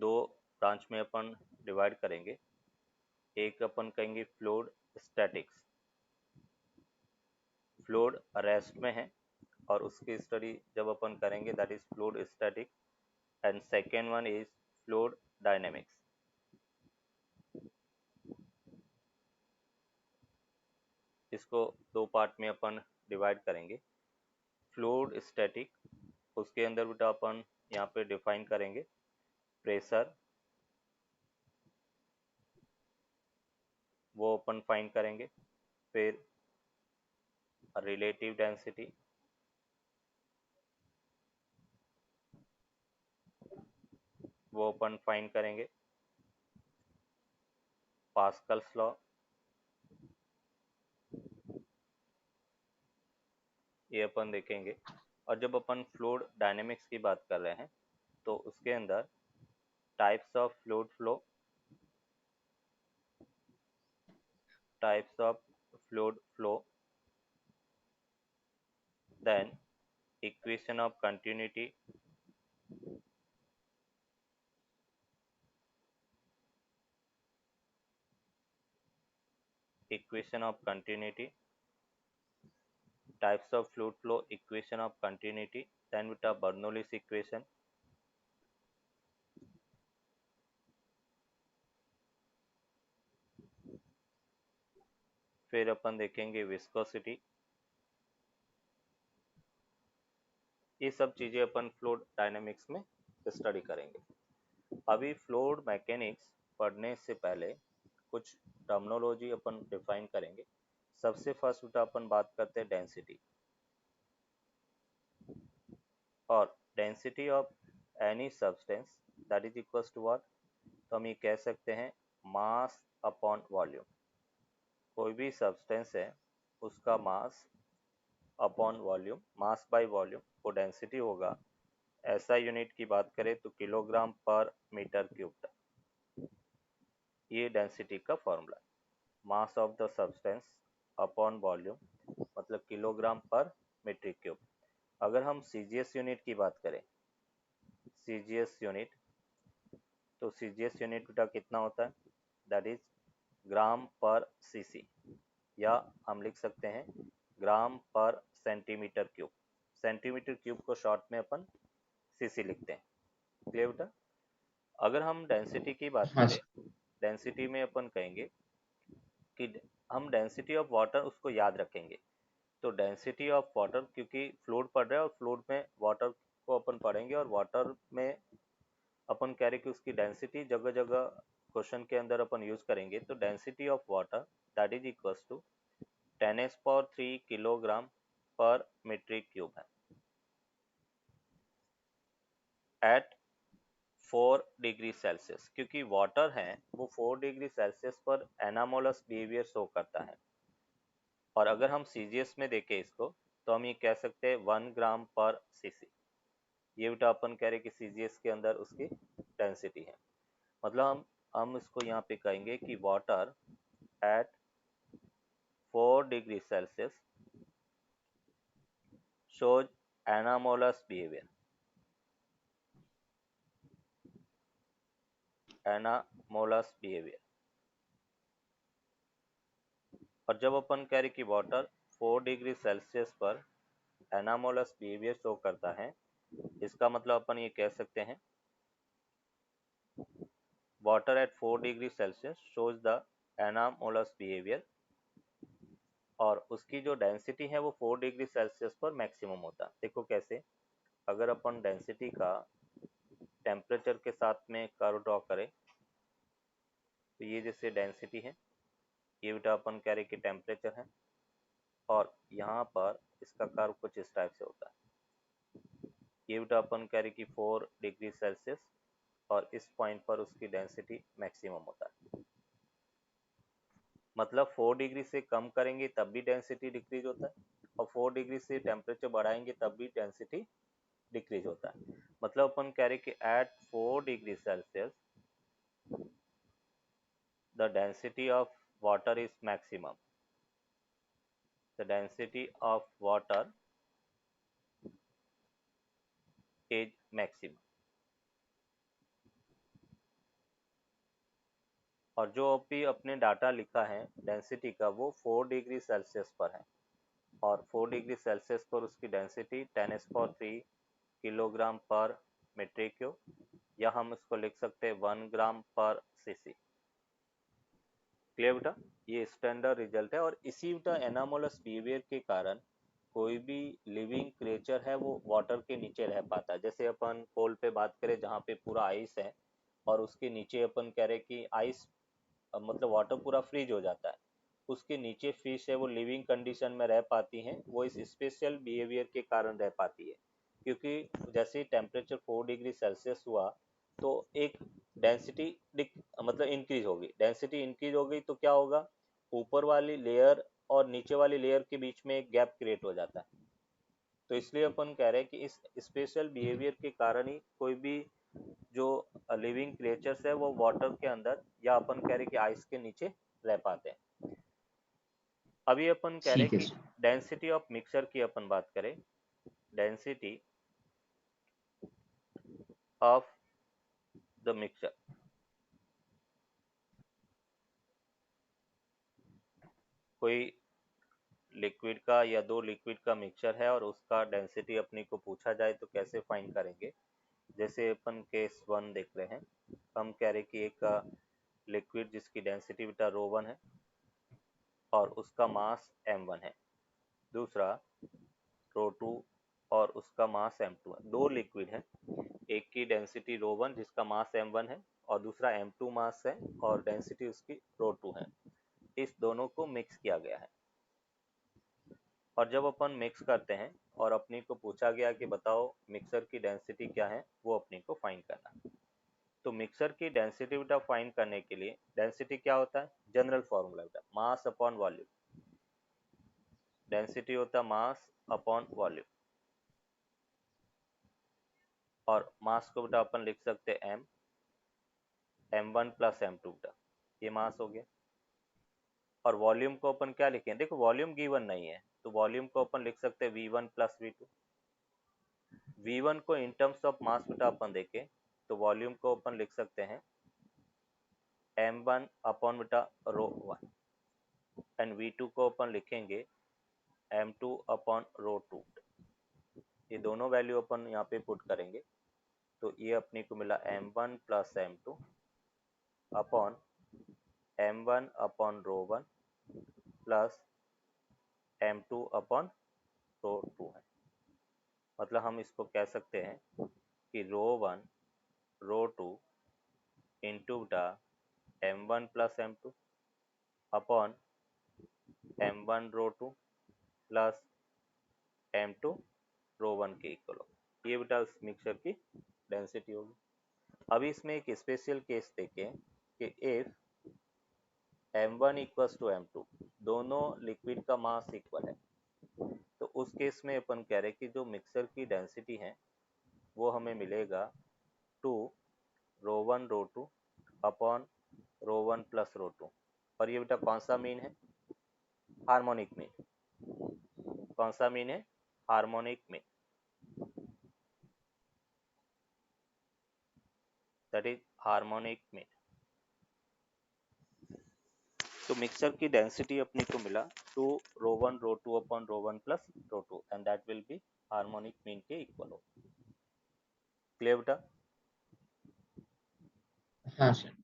दो ब्रांच में अपन डिवाइड करेंगे। एक अपन कहेंगे फ्लूइड स्टैटिक्स, फ्लूइड रेस्ट में है और उसकी स्टडी जब अपन करेंगे that is fluid static, and second one is fluid dynamics. इसको दो पार्ट में अपन डिवाइड करेंगे। फ्लूइड स्टैटिक, उसके अंदर बेटा अपन यहाँ पे डिफाइन करेंगे प्रेशर, वो अपन फाइंड करेंगे। फिर रिलेटिव डेंसिटी, वो अपन फाइंड करेंगे। पास्कल्स लॉ, ये अपन देखेंगे। और जब अपन फ्लूइड डायनेमिक्स की बात कर रहे हैं तो उसके अंदर types of fluid flow, then equation of continuity, types of fluid flow, equation of continuity, then with a Bernoulli's equation, फिर अपन देखेंगे विस्कोसिटी। ये सब चीजें अपन फ्लूइड डायनेमिक्स में स्टडी करेंगे। अभी फ्लूइड मैकेनिक्स पढ़ने से पहले कुछ टर्मिनोलॉजी अपन डिफाइन करेंगे। सबसे फर्स्ट बेटा अपन बात करते हैं डेंसिटी। और density of any substance that is equals to what, तो हम ये कह सकते हैं मास अपॉन वॉल्यूम। कोई भी सब्सटेंस है उसका mass upon volume, mass by volume, वो डेंसिटी होगा। ऐसा यूनिट की बात करें तो किलोग्राम पर मीटर क्यूब, ये डेंसिटी का फॉर्मूला है। Mass of the substance upon volume मतलब किलोग्राम पर मीटर क्यूब। अगर हम सीजीएस यूनिट की बात करें, सीजीएस यूनिट, तो सीजीएस यूनिट बेटा कितना होता है, दैट इज ग्राम पर सीसी, या हम लिख सकते हैं ग्राम पर सेंटीमीटर क्यूब। सेंटीमीटर क्यूब को शॉर्ट में अपन सीसी लिखते हैं। क्लियर बेटा। अगर हम डेंसिटी की बात हाँ करें, सर। डेंसिटी में अपन कहेंगे कि हम डेंसिटी ऑफ वाटर उसको याद रखेंगे। तो डेंसिटी ऑफ वाटर, क्योंकि फ्लूइड पढ़ रहे हैं और फ्लूइड में वाटर को अपन पढ़ेंगे, और वाटर में अपन कह रहे कि उसकी डेंसिटी जगह जगह क्वेश्चन के अंदर अपन यूज करेंगे। तो density of water that is equals to 10⁻³ kilogram per metre cube है एट 4 डिग्री सेल्सियस। क्योंकि वाटर है वो 4 डिग्री सेल्सियस पर एनामोलस बिहेवियर शो करता है। और अगर हम सीजीएस में देखें इसको, तो हम ये कह सकते हैं 1 ग्राम पर सीसी। ये बेटा अपन कह रहे कि सीजीएस के अंदर उसकी डेंसिटी है। मतलब हम इसको यहाँ पे कहेंगे कि water at 4 degree Celsius shows anomalous behavior, anomalous behavior। और जब अपन कह रहे कि वाटर 4 डिग्री सेल्सियस पर एनामोलस बिहेवियर शो करता है, इसका मतलब अपन ये कह सकते हैं water at 4 degree Celsius shows the anomalous behaviour, और उसकी जो डेंसिटी है वो 4 डिग्री सेल्सियस पर मैक्सिमम होता है। देखो कैसे, अगर अपन डेंसिटी का टेम्परेचर के साथ में कर्व ड्रॉ करें, तो ये जैसे डेंसिटी है, ये बेटा अपन कह रहे कि टेम्परेचर है, और यहाँ पर इसका कर्व कुछ इस टाइप से होता है। ये बेटा अपन कह रहे कि 4 डिग्री सेल्सियस, और इस पॉइंट पर उसकी डेंसिटी मैक्सिमम होता है। मतलब 4 डिग्री से कम करेंगे तब भी डेंसिटी डिक्रीज होता है, और 4 डिग्री से टेम्परेचर बढ़ाएंगे तब भी डेंसिटी डिक्रीज होता है। मतलब अपन कह रहे कि at 4 degree Celsius the density of water is maximum, the density of water is maximum। और जो अभी अपने डाटा लिखा है डेंसिटी का वो 4 डिग्री सेल्सियस पर है, और 4 डिग्री सेल्सियस पर उसकी डेंसिटी 10⁻³ किलोग्राम पर मीट्रिक क्यूब, या हम इसको लिख सकते हैं 1 ग्राम पर सीसी। क्लियर बेटा? ये स्टैंडर्ड रिजल्ट है, और इसी बेटा एनामोलस बिहेवियर के कारण कोई भी लिविंग क्रिएचर है वो वाटर के नीचे रह पाता है। जैसे अपन पोल पे बात करें जहाँ पे पूरा आइस है और उसके नीचे अपन कह रहे कि आइस मतलब वाटर पूरा फ्रीज हो जाता है, उसके नीचे फिश है वो लिविंग कंडीशन में रह पाती हैं, वो इस स्पेशल बिहेवियर के कारण रह पाती है। क्योंकि जैसे ही टेम्परेचर 4 डिग्री सेल्सियस हुआ तो एक डेंसिटी मतलब इंक्रीज होगी, डेंसिटी इंक्रीज हो गई तो क्या होगा, ऊपर वाली लेयर और नीचे वाली लेयर के बीच में एक गैप क्रिएट हो जाता है। तो इसलिए अपन कह रहे हैं कि इस स्पेशल बिहेवियर के कारण ही कोई भी जो लिविंग क्रिएचर्स है वो वाटर के अंदर या अपन कह रहे कि आइस के नीचे रह पाते हैं। अभी अपन कह रहे ठीक है कि सर। डेंसिटी ऑफ मिक्सर की अपन बात करें, डेंसिटी ऑफ द मिक्सर। कोई लिक्विड का या दो लिक्विड का मिक्सचर है और उसका डेंसिटी अपने को पूछा जाए तो कैसे फाइंड करेंगे। जैसे अपन केस 1 देख रहे हैं, हम कह रहे कि एक लिक्विड जिसकी डेंसिटी बेटा ρ1 है और उसका मास m1 है, दूसरा ρ2 और उसका मास m2 है। दो लिक्विड है, एक की डेंसिटी ρ1 जिसका मास m1 है और दूसरा m2 मास है और डेंसिटी उसकी ρ2 है। इस दोनों को मिक्स किया गया है, और जब अपन मिक्स करते हैं और अपनी को पूछा गया कि बताओ मिक्सर की डेंसिटी क्या है, वो अपनी को फाइंड करना। तो मिक्सर की डेंसिटी बेटा फाइंड करने के लिए डेंसिटी क्या होता है, जनरल फॉर्मूला बेटा मास अपॉन वॉल्यूम। डेंसिटी होता है मास अपॉन वॉल्यूम, और मास को बेटा अपन लिख सकते हैं m1 प्लस m2 बेटा, ये मास हो गया। और वॉल्यूम को अपन क्या लिखें, देखो वॉल्यूम गिवन नहीं है तो वॉल्यूम को अपन लिख सकते हैं v1 प्लस v2। v1 को इन टर्म्स ऑफ मास बेटा अपन देखें तो वॉल्यूम को अपन लिख सकते हैं m1 अपॉन बेटा ρ1, एंड v2 को अपन लिखेंगे m2 अपॉन ρ2। ये दोनों वैल्यू अपन यहाँ पे पुट करेंगे तो ये अपने को मिला m1 plus m2 upon m1 upon ρ1 plus m2 upon ρ2 है। मतलब हम इसको कह सकते हैं कि ρ1 ρ2 इंटू बेटा m1 plus m2 upon m1 ρ2 plus m2 ρ1 के इक्वल हो। ये बेटा उस मिक्सचर की डेंसिटी होगी। अभी इसमें एक स्पेशल केस देखें कि if m1 equals to m2, दोनों लिक्विड का मास इक्वल है, तो उस केस में अपन कह रहे हैं कि जो मिक्सर की डेंसिटी है वो हमें मिलेगा 2 ρ1 ρ2 अपॉन ρ1 प्लस ρ2। और ये बेटा कौन सा मीन है, हार्मोनिक मीन। कौन सा मीन है, harmonic mean, that is harmonic mean. तो मिक्सर की डेंसिटी अपने को मिला 2 ρ1 ρ2 upon ρ1 plus ρ2, and that will be harmonic mean के इक्वल हो। क्लियर बेटा? हाँ सर।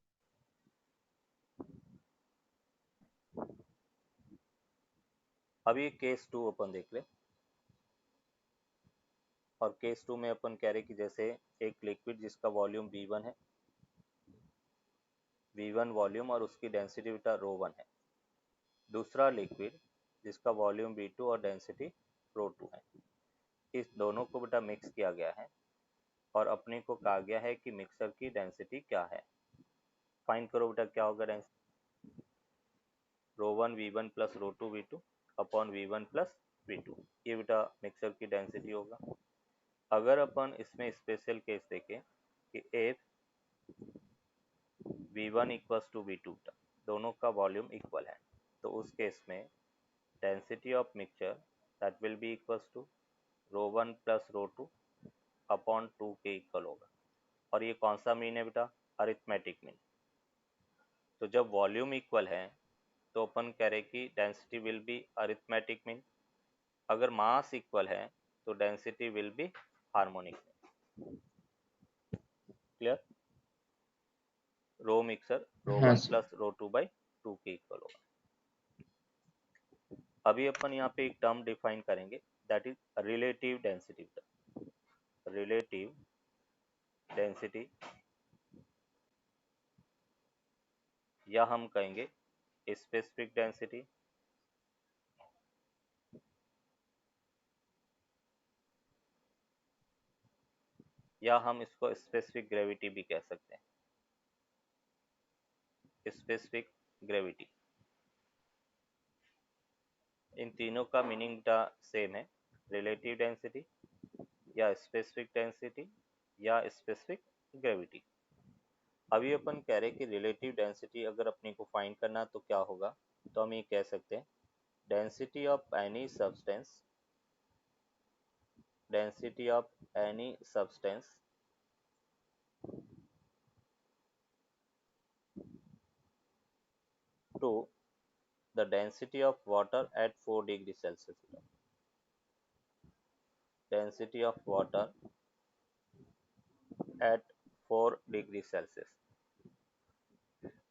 अभी केस 2 अपन देख ले, और केस 2 में अपन कह रहे कि जैसे एक लिक्विड जिसका वॉल्यूम v1 है, v1 वॉल्यूम और उसकी डेंसिटी बेटा ρ1 है, दूसरा लिक्विड जिसका वॉल्यूम v2 और डेंसिटी ρ2 है। इस दोनों को बेटा मिक्स किया गया है और अपने को कहा गया है कि मिक्सर की डेंसिटी क्या है। फाइंड करो बेटा क्या होगा density, ρ1 v1 plus ρ2 v2 upon v1 plus v2, ये बेटा मिक्सर की डेंसिटी होगा। अगर अपन इसमें स्पेशल केस देखें कि if v1 equals to v2, दोनों का वॉल्यूम इक्वल है, तो उस केस में density of mixture that will be equals to ρ1 plus ρ2 upon 2 के इक्वल होगा। और ये कौन सा मीन है बेटा, अरिथमेटिक मीन। तो जब वॉल्यूम इक्वल है तो अपन कह रहे कि density will be arithmetic mean, अगर मास इक्वल है तो density will be harmonic mean. Clear? Rho mixer rho हाँ one sir. Plus rho two by two के इक्वल होगा। अभी अपन यहाँ पे एक टर्म डिफाइन करेंगे, that is relative density. Relative density या हम कहेंगे स्पेसिफिक डेंसिटी, या हम इसको स्पेसिफिक ग्रेविटी भी कह सकते हैं। स्पेसिफिक ग्रेविटी, इन तीनों का मीनिंग सेम है, रिलेटिव डेंसिटी या स्पेसिफिक डेंसिटी या स्पेसिफिक ग्रेविटी। अभी अपन कह रहे हैं कि रिलेटिव डेंसिटी अगर अपने को फाइंड करना तो क्या होगा, तो हम ये कह सकते हैं density of any substance, density of any substance to the density of water at 4 degree Celsius. Density of water at 4 degree Celsius।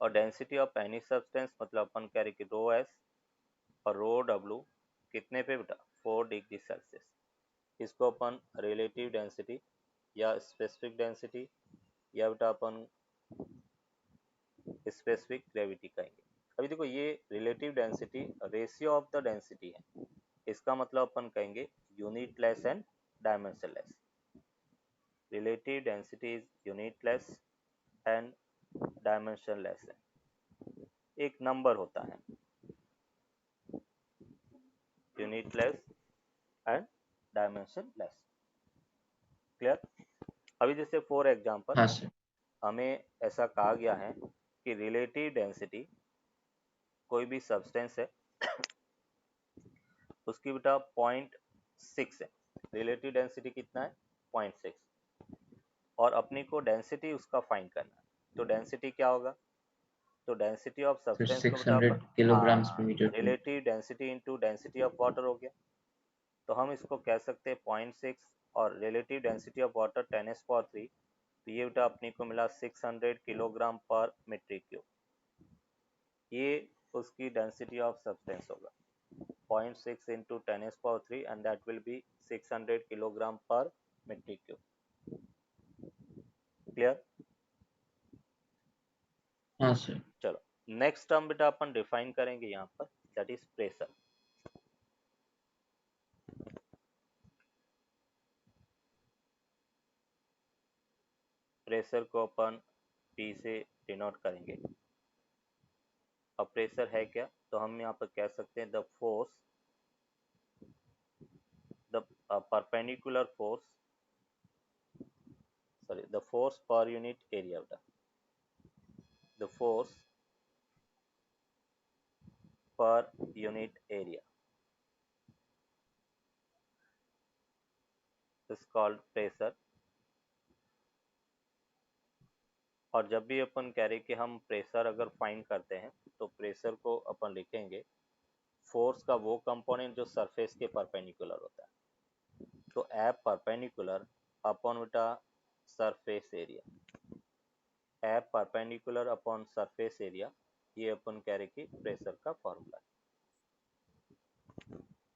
और डेंसिटी ऑफ एनी सब्सटेंस मतलब अपन कह रहे कि रो एस और रो डब्ल्यू कितने पे बेटा, 4 डिग्री सेल्सियस। इसको अपन रिलेटिव डेंसिटी या स्पेसिफिक डेंसिटी या बेटा अपन स्पेसिफिक ग्रेविटी कहेंगे। अभी देखो ये relative density ratio of the density है, इसका मतलब अपन कहेंगे unitless and dimensionless. Relative density is unitless and dimensionless है, एक नंबर होता है, यूनिटलेस एंड डायमेंशनलेस। क्लियर? अभी जैसे फॉर एग्जांपल हाँ सर। हमें ऐसा कहा गया है कि रिलेटिव डेंसिटी कोई भी सब्सटेंस है उसकी बेटा 0.6 है। रिलेटिव डेंसिटी कितना है, 0.6, और अपनी को डेंसिटी उसका फाइंड करना है। तो डेंसिटी क्या होगा, तो डेंसिटी ऑफ सर सब्सटेंस को बेटा 600 अपन, किलोग्राम्स पर हाँ, metre cube. Relative density into density of water हो गया। तो हम इसको कह सकते हैं 0.6 और रिलेटिव डेंसिटी ऑफ वाटर 10⁻³ तो ये बेटा अपने को मिला 600 किलोग्राम पर मीट्रिक क्यूब। ये उसकी डेंसिटी ऑफ सब्सटेंस होगा 0.6 into 10⁻³ and that will B 600 kilogram पर मीट्रिक क्यूब। क्लियर? हाँ सर। चलो नेक्स्ट टर्म बेटा अपन डिफाइन करेंगे यहाँ पर, दैट इज प्रेशर। प्रेशर को अपन P से डिनोट करेंगे। अब प्रेशर है क्या, तो हम यहाँ पर कह सकते हैं the force, the perpendicular force, sorry, the force per unit area बेटा, the force per unit area is called pressure। और जब भी अपन कह रहे कि हम प्रेशर अगर फाइंड करते हैं तो प्रेशर को अपन लिखेंगे फोर्स का वो कंपोनेंट जो सरफेस के परपेंडिकुलर होता है। तो एप परपेंडिकुलर अपॉन बेटा surface area, app perpendicular upon surface area, ये अपन कह रहे कि प्रेशर का फॉर्मूला है।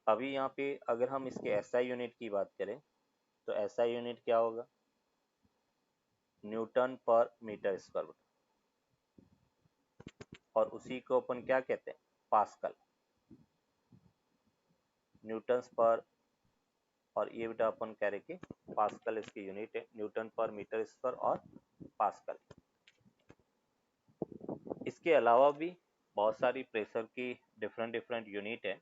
अभी यहाँ पे अगर हम इसके एसआई यूनिट की बात करें तो एसआई यूनिट क्या होगा, न्यूटन पर मीटर स्क्वायर, और उसी को अपन क्या कहते हैं, पास्कल, न्यूटन पर, और ये बेटा अपन कह रहे कि पास्कल इसकी यूनिट है, न्यूटन पर मीटर स्क्वायर और पास्कल। इसके अलावा भी बहुत सारी प्रेशर की डिफरेंट डिफरेंट यूनिट है।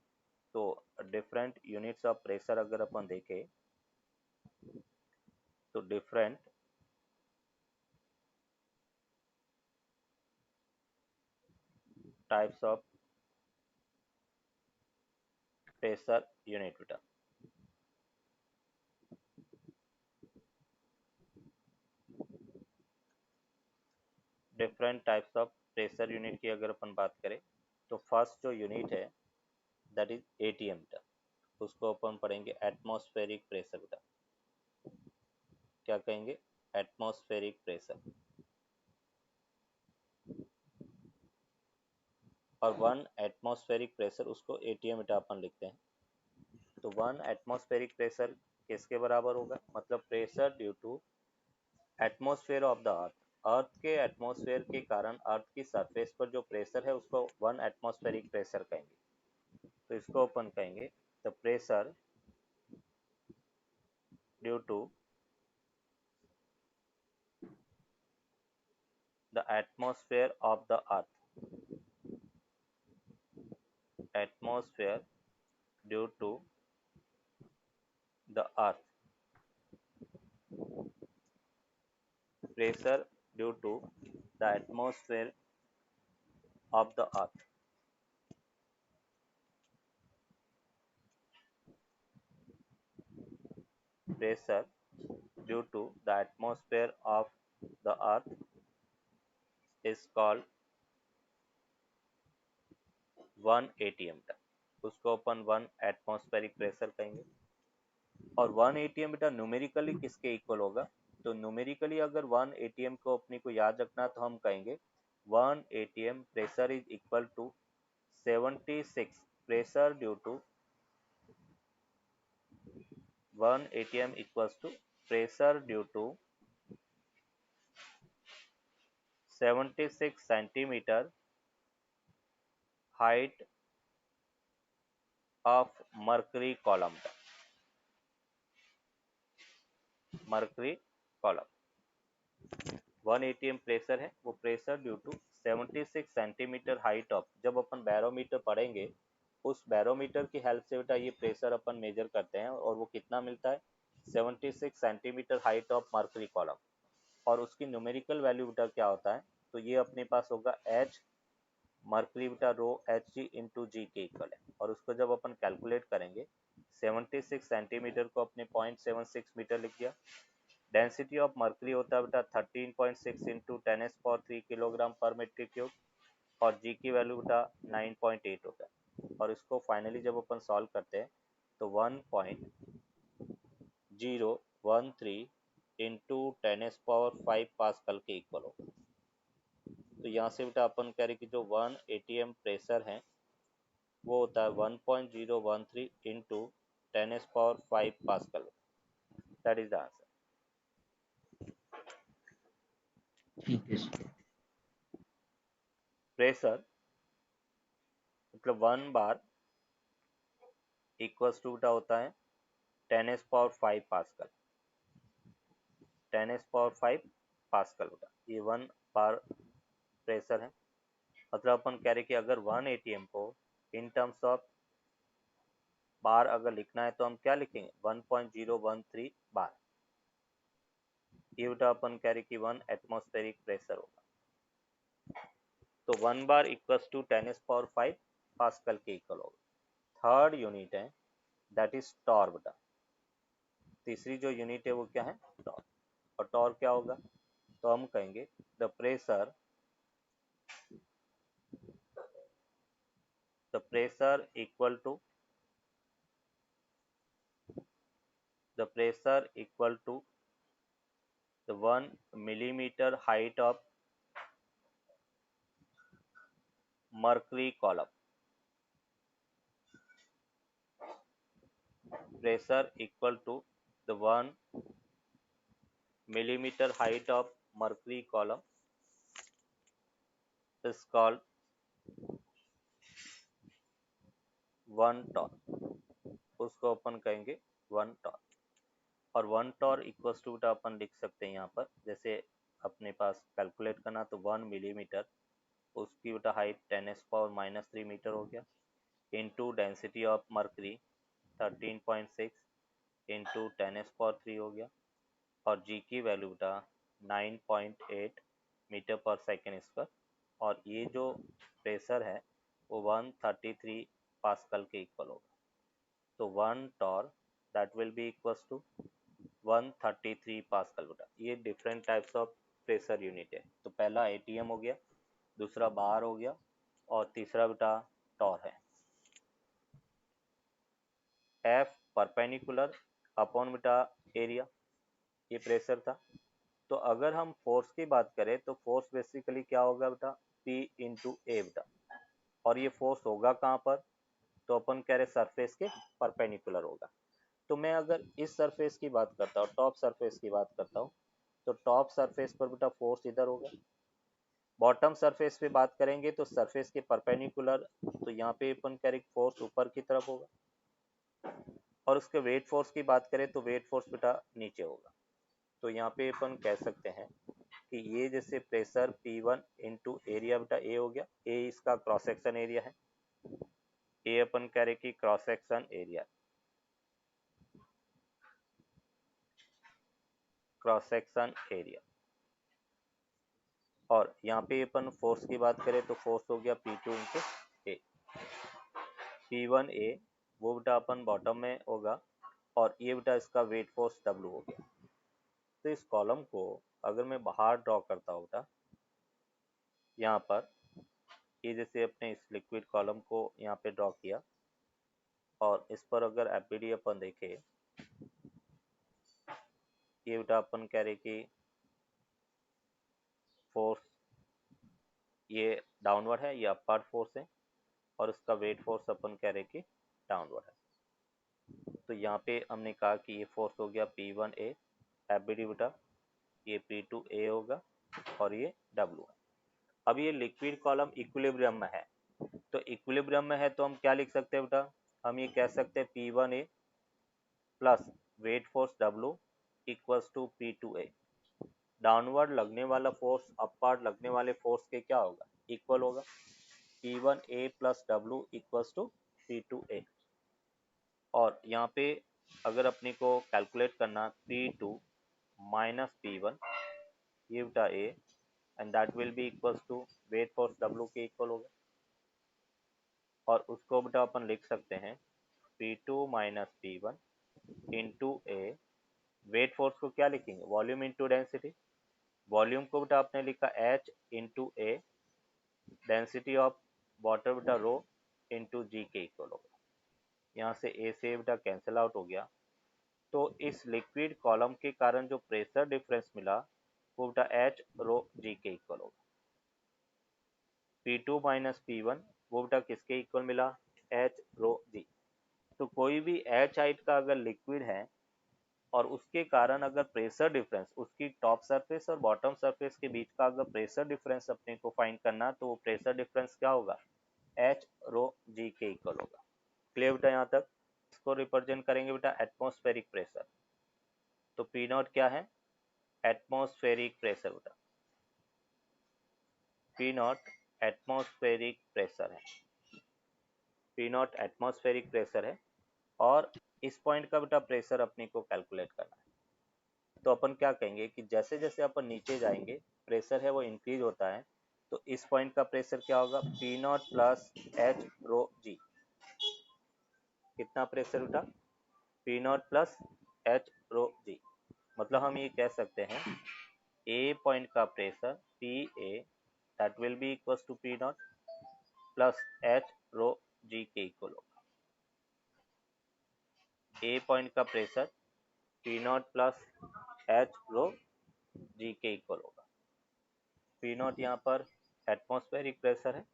तो डिफरेंट यूनिट्स ऑफ प्रेशर अगर अपन देखें तो different types of pressure unit बेटा, different types of pressure unit की अगर अपन बात करें तो फर्स्ट जो यूनिट है दैट इज एटीएम मीटर, उसको अपन पढ़ेंगे एटमॉस्फेरिक प्रेशर मीटर। क्या कहेंगे? Atmospheric pressure. और वन एटमॉस्फेरिक प्रेशर उसको एटीएम मीटर अपन लिखते हैं। तो वन एटमॉस्फेरिक प्रेशर किसके बराबर होगा? मतलब pressure due to atmosphere of the earth. Earth के एटमॉस्फेयर के कारण अर्थ की सरफेस पर जो प्रेशर है उसको वन एटमॉस्फेरिक प्रेशर कहेंगे। तो इसको अपन कहेंगे the pressure due to the atmosphere of the earth. Atmosphere due to the earth. Pressure due to the atmosphere of the earth. Pressure due to the atmosphere of the earth is called 1 atm meter। उसको अपन 1 atmospheric pressure कहेंगे। और 1 atm metre numerically किसके equal होगा? तो numerically अगर 1 atm को अपने को याद रखना तो हम कहेंगे 1 atm pressure is equal to 76 pressure due to 1 atm equals to pressure due to 76 centimetre height of mercury column. Mercury column 1 atm pressure है, वो pressure due to 76 centimetre height of. जब अपन बैरोमीटर पढ़ेंगे उस बैरोमीटर की help से बेटा ये प्रेशर अपन मेजर करते हैं और वो कितना मिलता है? 76 centimetre height of mercury column. और उसकी न्यूमेरिकल वैल्यू बेटा क्या होता है? तो ये अपने पास होगा एच मर्करी बेटा रो एच जी इंटू जी के इक्वल है। और उसको जब अपन कैलकुलेट करेंगे 76 सेंटीमीटर को अपने 0.76 मीटर लिख दिया। डेंसिटी ऑफ मर्करी होता है बेटा 13.6 into 10⁻³ kilogram per metre cube. और जी की वैल्यू बेटा 9.8 होता है। और इसको फाइनली जब अपन सॉल्व करते हैं तो 1.013 इंटू 10⁻⁵ पास्कल के इक्वल होगा। तो यहाँ से बेटा अपन कह रहे कि जो 1 atm प्रेशर है वो होता है 1.013 into 10⁻⁵ pascal. That is the answer. ठीक है सर। प्रेशर मतलब 1 बार इक्वल्स टू बेटा होता है 10⁻⁵ पास्कल। 10⁻⁵ पास्कल बेटा ये 1 बार प्रेशर है। मतलब अपन कह रहे कि अगर 1 atm को इन टर्म्स ऑफ बार अगर लिखना है तो हम क्या लिखेंगे? 1.013 बार। ये बेटा अपन कह रहे कि 1 एटमॉस्फेरिक प्रेशर होगा। तो 1 बार इक्वल्स टू 10⁻⁵ पास्कल के इक्वल होगा। थर्ड यूनिट है दैट इज टॉर बेटा। तीसरी जो यूनिट है वो क्या है? टॉर। और टॉर क्या होगा? तो हम कहेंगे the pressure equal to the 1 millimeter height of mercury column। Pressure equal to the 1 millimeter height of mercury column is called 1 torr। उसको अपन कहेंगे 1 torr। और 1 torr इक्वल्स टू अपन लिख सकते हैं यहाँ पर, जैसे अपने पास कैलकुलेट करना तो 1 मिलीमीटर उसकी बेटा हाइट 10⁻³ मीटर हो गया into density of mercury 13.6 into 10⁻³ हो गया। और जी की वैल्यू बेटा 9.8 मीटर पर सेकेंड स्क्वायर। और ये जो प्रेशर है वो 133 पास्कल के इक्वल होगा। तो 1 torr that will be equals to 133 pascal बेटा। ये different types of pressure unit है। तो पहला एटीएम हो गया, दूसरा बार हो गया, और तीसरा बेटा टॉर है। एफ परपेंडिकुलर अपॉन बेटा एरिया, ये प्रेशर था। तो अगर हम फोर्स की बात करें तो फोर्स बेसिकली क्या होगा बेटा, P इंटू ए बेटा, और ये फोर्स होगा कहाँ पर, तो अपन कह रहे सरफेस के परपेंडिकुलर होगा। तो मैं अगर इस सरफेस की बात करता हूँ, टॉप सरफेस की बात करता हूँ, तो टॉप सरफेस पर बेटा फोर्स इधर होगा। बॉटम सरफेस पे बात करेंगे तो सरफेस के परपेंडिकुलर, तो यहाँ पे अपन कह रहे फोर्स ऊपर की तरफ होगा। और उसके वेट फोर्स की बात करें तो वेट फोर्स बेटा नीचे होगा। तो यहाँ पे अपन कह सकते हैं कि ये जैसे प्रेशर P1 इंटू एरिया बेटा ए हो गया, ए इसका क्रॉस सेक्शन एरिया है, ए अपन कह रहे कि cross section area, cross section area. और यहाँ पे अपन फोर्स की बात करें तो फोर्स हो गया P2 इंटू ए, P1 ए वो बेटा अपन बॉटम में होगा, और ये बेटा इसका वेट फोर्स W हो गया। तो इस कॉलम को अगर मैं बाहर ड्रॉ करता हूँ बेटा, यहाँ पर ये जैसे अपने इस लिक्विड कॉलम को यहाँ पे ड्रॉ किया, और इस पर अगर एपीडी अपन देखें, ये बेटा अपन कह रहे कि फोर्स ये डाउनवर्ड है, ये अपवर्ड फोर्स है, और उसका वेट फोर्स अपन कह रहे कि डाउनवर्ड है। तो यहाँ पे हमने कहा कि ये फोर्स हो गया P1 ए एपीडी बेटा, ये P2 ए होगा, और ये W है। अब ये लिक्विड कॉलम इक्विलिब्रियम में है, तो इक्विलिब्रियम में है तो हम क्या लिख सकते हैं बेटा, हम ये कह सकते हैं P1 A plus weight force W equals to P2 A. Downward लगने वाला फोर्स अपवर्ड लगने वाले फोर्स के क्या होगा, इक्वल होगा। P1 A plus W equals to P2 A. और यहाँ पे अगर अपने को कैलकुलेट करना P2 माइनस P1, ये बेटा A, and that will be equals to weight force W के इक्वल होगा। और उसको बेटा अपन लिख सकते हैं P2 minus P1 into A, weight force को क्या लिखेंगे, वॉल्यूम इंटू डेंसिटी। वॉल्यूम को बेटा आपने लिखा H into A, density of water बेटा रो इंटू जी के इक्वल होगा। यहाँ से ए से बेटा कैंसिल आउट हो गया। तो इस लिक्विड कॉलम के कारण जो प्रेशर डिफरेंस मिला वो बेटा H रो जी के इक्वल होगा। P2 माइनस P1 वो बेटा किसके इक्वल मिला, H रो जी। तो कोई भी H हाइट का अगर लिक्विड है और उसके कारण अगर प्रेशर डिफरेंस, उसकी टॉप सरफेस और बॉटम सरफेस के बीच का अगर प्रेशर डिफरेंस अपने को फाइंड करना, तो वो प्रेशर डिफरेंस क्या होगा, H रो जी के इक्वल होगा। क्लियर बेटा यहाँ तक। इसको रिप्रेजेंट करेंगे बेटा एटमॉस्फेरिक प्रेशर। तो P नॉट क्या है, एटमॉस्फेरिक प्रेशर बेटा, P नॉट एटमॉस्फेरिक प्रेशर है, P नॉट एटमॉस्फेरिक प्रेशर है। और इस पॉइंट का बेटा प्रेशर अपने को कैलकुलेट करना है। तो अपन क्या कहेंगे कि जैसे जैसे अपन नीचे जाएंगे प्रेशर है वो इंक्रीज होता है। तो इस पॉइंट का प्रेशर क्या होगा, P not plus H rho g. कितना प्रेशर बेटा, P not plus H rho g. मतलब हम ये कह सकते हैं ए पॉइंट का pressure P A that will be equals to P not plus H rho g के इक्वल होगा। ए पॉइंट का pressure P not plus H rho g के इक्वल होगा। P नॉट यहाँ पर एटमॉस्फेरिक प्रेशर है,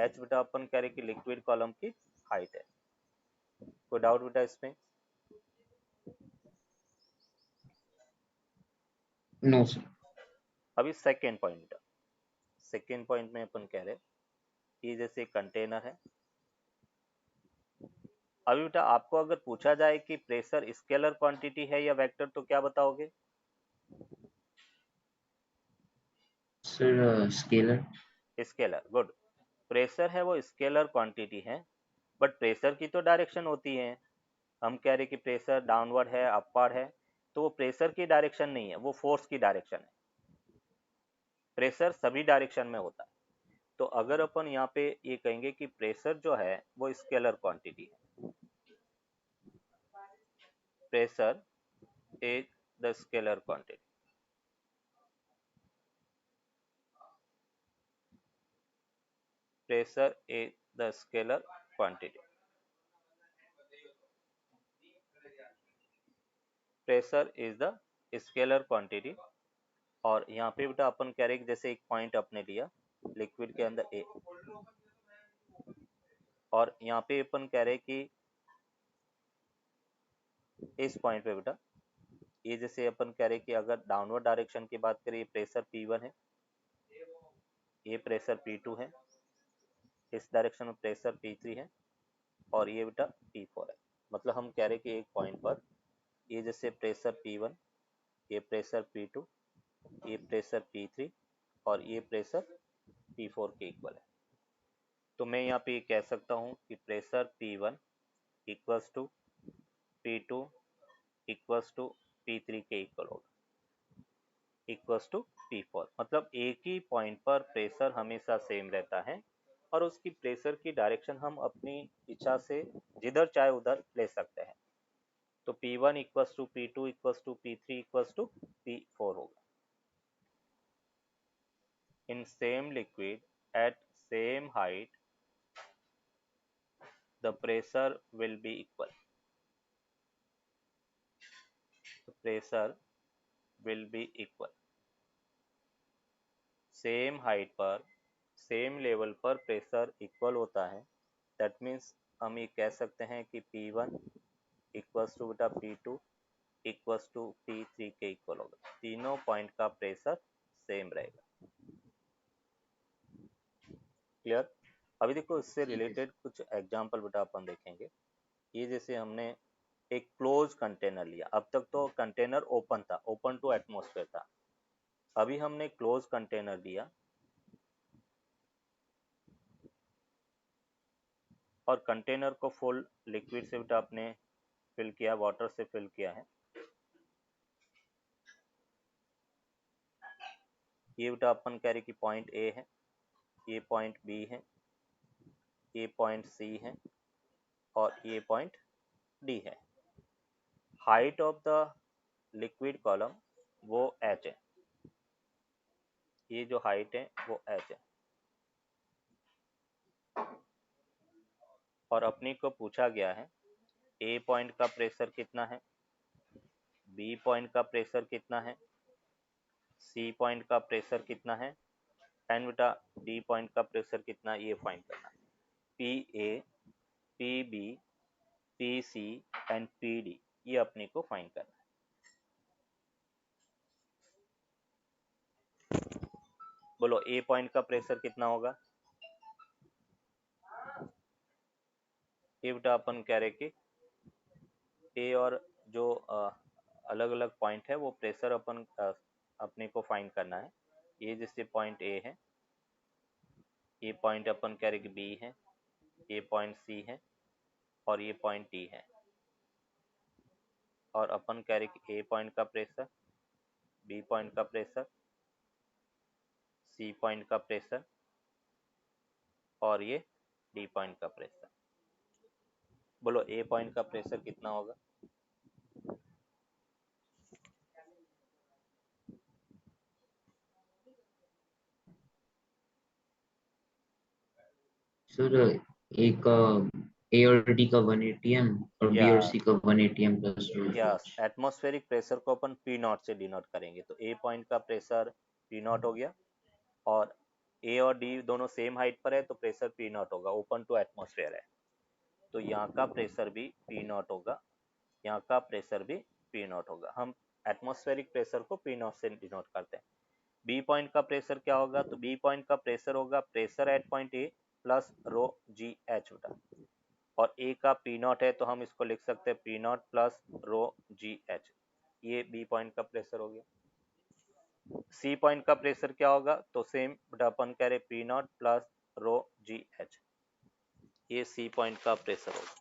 H बेटा अपन कह रहे कि लिक्विड कॉलम की हाइट है। कोई डाउट बेटा इसमें? No sir. अभी सेकेंड पॉइंट बेटा, सेकेंड पॉइंट में अपन कह रहे कि जैसे कंटेनर है। अभी बेटा आपको अगर पूछा जाए कि प्रेशर स्केलर क्वांटिटी है या वेक्टर, तो क्या बताओगे? Sir scalar. Scalar, good. Pressure है वो स्केलर क्वांटिटी है, बट प्रेशर की तो डायरेक्शन होती है। हम कह रहे कि प्रेशर डाउनवर्ड है, अपवर्ड है, तो वो प्रेशर की डायरेक्शन नहीं है, वो फोर्स की डायरेक्शन है। प्रेशर सभी डायरेक्शन में होता है। तो अगर अपन यहाँ पे ये कहेंगे कि प्रेशर जो है वो स्केलर क्वांटिटी है, pressure is the scalar quantity. pressure is the scalar quantity. Pressure is the scalar quantity. और यहाँ पे बेटा अपन कह रहे हैं कि जैसे एक पॉइंट अपने लिया लिक्विड के अंदर ए, और यहाँ पे अपन कह रहे हैं कि इस पॉइंट पे बेटा ये जैसे अपन कह रहे हैं कि अगर डाउनवर्ड डायरेक्शन की बात करें, प्रेशर P1 है, ये प्रेशर P2 है, इस डायरेक्शन में प्रेशर P3 है, और ये बेटा P4 है। मतलब हम कह रहे हैं कि एक पॉइंट पर ये जैसे प्रेशर P1, ये प्रेशर P2, ये प्रेशर P3 और ये प्रेशर P4 के इक्वल है। तो मैं यहाँ पे कह सकता हूँ कि pressure P1 equals to P2 equals to P3 के इक्वल होगा, इक्वल्स टू P4। मतलब एक ही पॉइंट पर प्रेशर हमेशा सेम रहता है और उसकी प्रेशर की डायरेक्शन हम अपनी इच्छा से जिधर चाहे उधर ले सकते हैं। तो P1 equals to P2 equals to P3 equals to P4 होगा। In same liquid at same height the pressure will be equal. The pressure will be equal. Same height पर सेम लेवल पर प्रेशर इक्वल होता है। That means हम ये कह सकते हैं कि P1 इक्वल्स टू बेटा P2 इक्वल्स टू P3 के इक्वल होगा। तीनों पॉइंट का प्रेशर सेम रहेगा। क्लियर? अभी देखो इससे ठीक है रिलेटेड कुछ एग्जांपल बेटा अपन देखेंगे। ये जैसे हमने एक क्लोज कंटेनर लिया, अब तक तो कंटेनर ओपन था, ओपन टू एटमॉस्फेयर था। अभी हमने क्लोज कंटेनर दिया और कंटेनर को फुल लिक्विड से बेटा आपने फिल किया, वाटर से फिल किया है। ये बेटा अपन कह रहे कि पॉइंट ए है, ये पॉइंट बी है, ये पॉइंट सी है और ये पॉइंट डी है। Height of the liquid column वो h है, ये जो हाइट है वो h है। और अपने को पूछा गया है ए पॉइंट का प्रेशर कितना है, बी पॉइंट का प्रेशर कितना है, सी पॉइंट का प्रेशर कितना है एंड बेटा डी पॉइंट का प्रेशर कितना है, ये फाइंड करना है। P A, P B, P C and P D, ये अपने को फाइंड करना है। बोलो ए पॉइंट का प्रेशर कितना होगा? ये बेटा अपन कह रहे कि ए और जो अलग अलग पॉइंट है वो प्रेशर अपन अपने को फाइंड करना है। ये जैसे पॉइंट ए है, ये पॉइंट अपन कह रहे कि बी है, ये पॉइंट सी है और ये पॉइंट डी है। और अपन कह रहे कि ए पॉइंट का प्रेशर, बी पॉइंट का प्रेशर, सी पॉइंट का प्रेशर और ये डी पॉइंट का प्रेशर। बोलो ए पॉइंट का प्रेशर कितना होगा? सर, एक ए और डी का 1 atm और बी या और सी का 1 atm plus yes, atmospheric pressure को अपन पी नॉट से डिनोट करेंगे। तो ए पॉइंट का प्रेशर पी नॉट हो गया और ए और डी दोनों सेम हाइट पर है तो प्रेशर पी नॉट होगा, ओपन टू एटमॉस्फेयर है। तो यहाँ का प्रेशर भी पी नॉट होगा, यहाँ का प्रेशर भी पी नॉट होगा। हम एटमॉस्फेरिक प्रेशर को पी नॉट से डिनोट करते हैं। बी पॉइंट का प्रेशर क्या होगा? तो बी पॉइंट का प्रेशर होगा pressure at point A plus row ji H बेटा, और ए का पी नॉट है तो हम इसको लिख सकते हैं P not plus row ji H. ये बी पॉइंट का प्रेशर हो गया। सी पॉइंट का प्रेशर क्या होगा? तो सेम बेटा अपन कह रहे P not plus row ji H, ये सी पॉइंट का प्रेशर होगा।